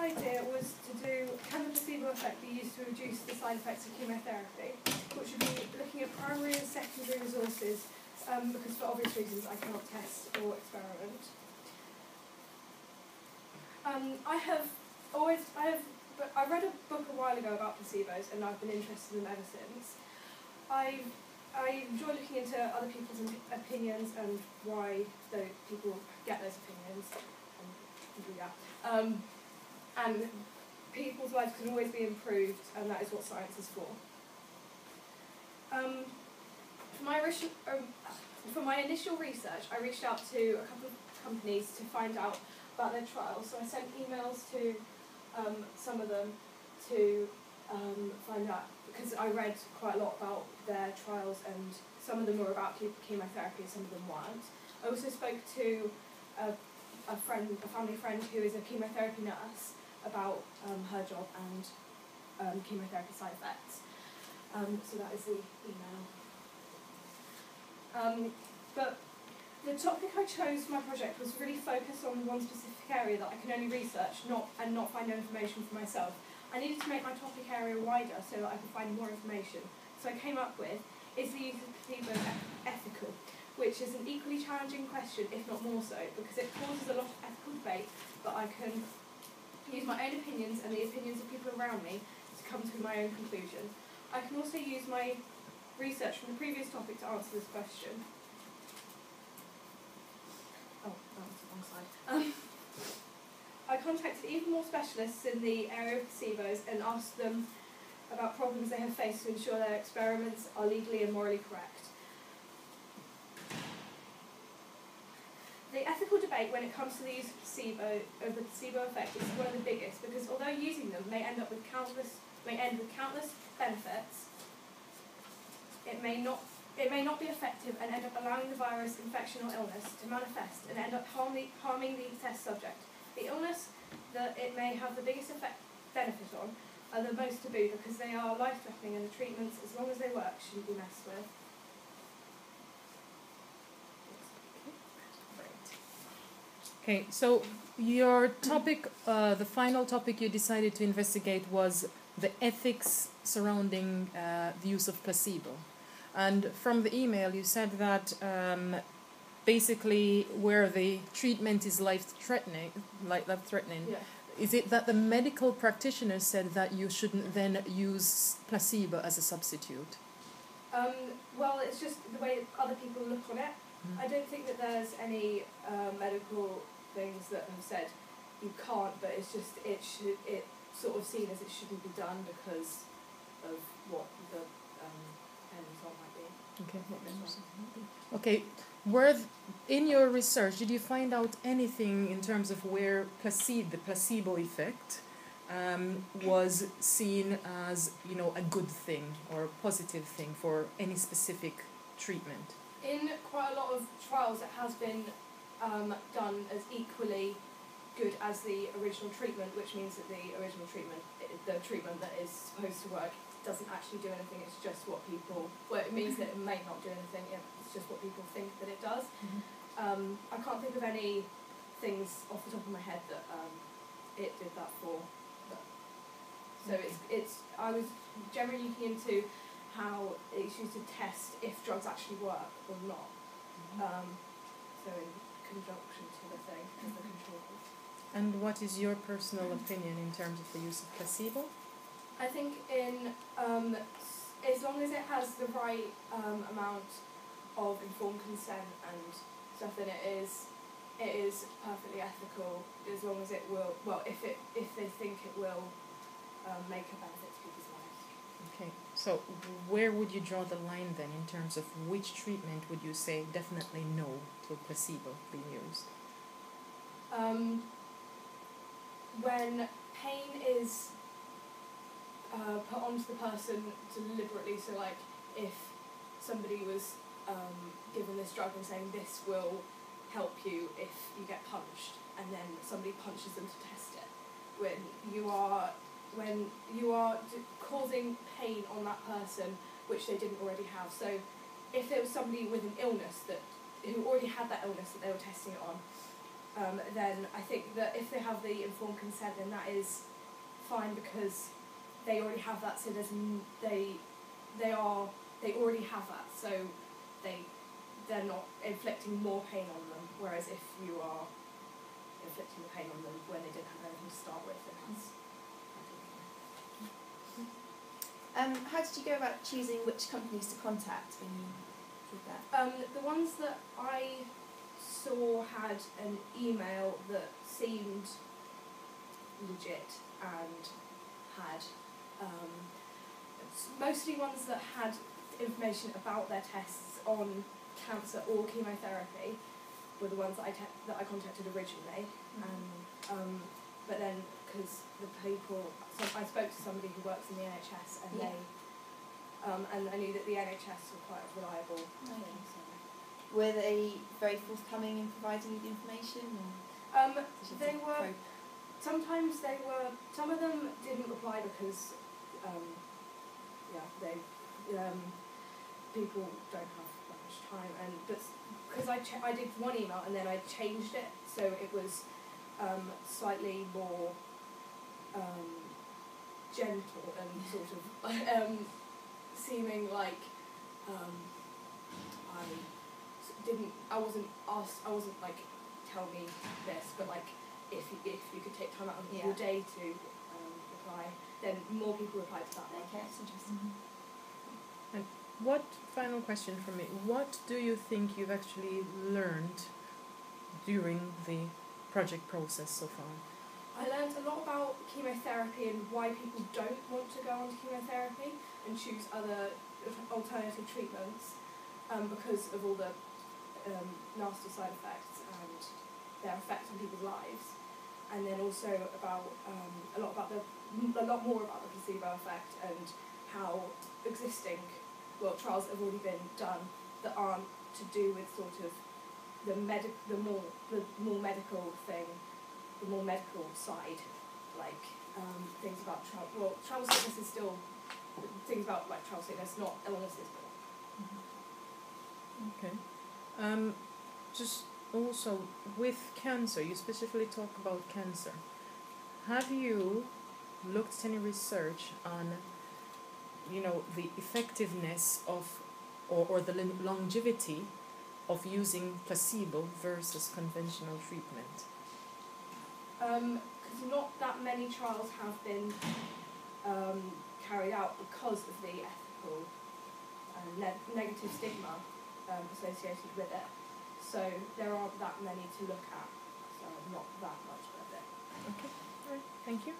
idea was to do, can the placebo effect be used to reduce the side effects of chemotherapy, which would be looking at primary and secondary resources, because for obvious reasons I cannot test or experiment. I read a book a while ago about placebos, and I've been interested in them ever since. I enjoy looking into other people's opinions and why people get those opinions and do that. And people's lives can always be improved, and that is what science is for. For my initial research, I reached out to a couple of companies to find out about their trials. So I sent emails to some of them to find out, because I read quite a lot about their trials, and some of them were about chemotherapy, some of them weren't. I also spoke to a family friend who is a chemotherapy nurse about her job and chemotherapy side effects. So that is the email. But the topic I chose for my project was really focused on one specific area that I can only research and not find information for myself. I needed to make my topic area wider so that I could find more information. So I came up with, is the use of placebo ethical? Which is an equally challenging question, if not more so, because it causes a lot of ethical debate, but I can use my own opinions and the opinions of people around me to come to my own conclusion. I can also use my research from the previous topic to answer this question. Oh, that was the wrong side. I contacted even more specialists in the area of placebos and asked them about problems they have faced to ensure their experiments are legally and morally correct. The ethical debate when it comes to the use of the placebo effect is one of the biggest, because although using them may end with countless benefits, it may not be effective and end up allowing the virus, infection or illness to manifest and end up harming the test subject. The illness that it may have the biggest benefit on are the most taboo, because they are life-threatening, and the treatments, as long as they work, shouldn't be messed with. Okay, so your topic, the final topic you decided to investigate was the ethics surrounding the use of placebo. And from the email you said that basically where the treatment is life-threatening, Yeah. is it that the medical practitioner said that you shouldn't then use placebo as a substitute? Well, it's just the way other people look on it. I don't think that there's any medical things that have said you can't, but it's just it's sort of seen as it shouldn't be done because of what the end result might be. Okay. In your research, did you find out anything in terms of where the placebo effect was seen as, a good thing or a positive thing for any specific treatment? In quite a lot of trials, it has been done as equally good as the original treatment, which means that the original treatment, the treatment that is supposed to work, doesn't actually do anything. It's just what people. Well, it means that it may not do anything. It's just what people think that it does. I can't think of any things off the top of my head that it did that for. So I was generally looking into how it's used to test if drugs actually work or not. So in conjunction to the thing as the control. And what is your personal opinion in terms of the use of placebo? I think as long as it has the right amount of informed consent and stuff, then it is perfectly ethical, as long as it will. Well, if they think it will make a benefit to people's lives. Okay, so where would you draw the line then in terms of which treatment would you say definitely no to placebo being used? When pain is put onto the person deliberately, so like if somebody was given this drug and saying this will help you if you get punched, and then somebody punches them to test it, when you are causing pain on that person which they didn't already have. So if there was somebody with an illness who already had that illness that they were testing it on, then I think that if they have the informed consent, then that is fine, because they already have that. So they already have that. So they're not inflicting more pain on them. Whereas if you are inflicting the pain on them when they didn't have anything to start with, then that's. How did you go about choosing which companies to contact when you did that? The ones that I saw had an email that seemed legit and had mostly ones that had information about their tests on cancer or chemotherapy were the ones that I contacted originally. And but then, because I spoke to somebody who works in the NHS, and and I knew that the NHS were quite a reliable thing. So. Were they very forthcoming in providing you the information? Or they were. Sometimes they were. Some of them didn't reply because, people don't have that much time, but because I did one email and then I changed it, so it was slightly more gentle and sort of seeming like I wasn't like, tell me this, but like if you could take time out of your day to reply, then more people replied to that one. Okay, that's interesting. And what, final question from me, what do you think you've actually learned during the project process so far? I learned a lot about chemotherapy and why people don't want to go on to chemotherapy and choose other alternative treatments, because of all the nasty side effects and their effect on people's lives. And then also about a lot more about the placebo effect and how existing trials that have already been done that aren't to do with sort of the more medical side, like things about travel sickness is still things about like travel sickness, not illnesses. Okay. Just also with cancer, you specifically talk about cancer. Have you looked at any research on, the effectiveness of, or the longevity of using placebo versus conventional treatment? Because not that many trials have been carried out because of the ethical negative stigma associated with it. So there aren't that many to look at, so not that much of it. Okay, all right, thank you.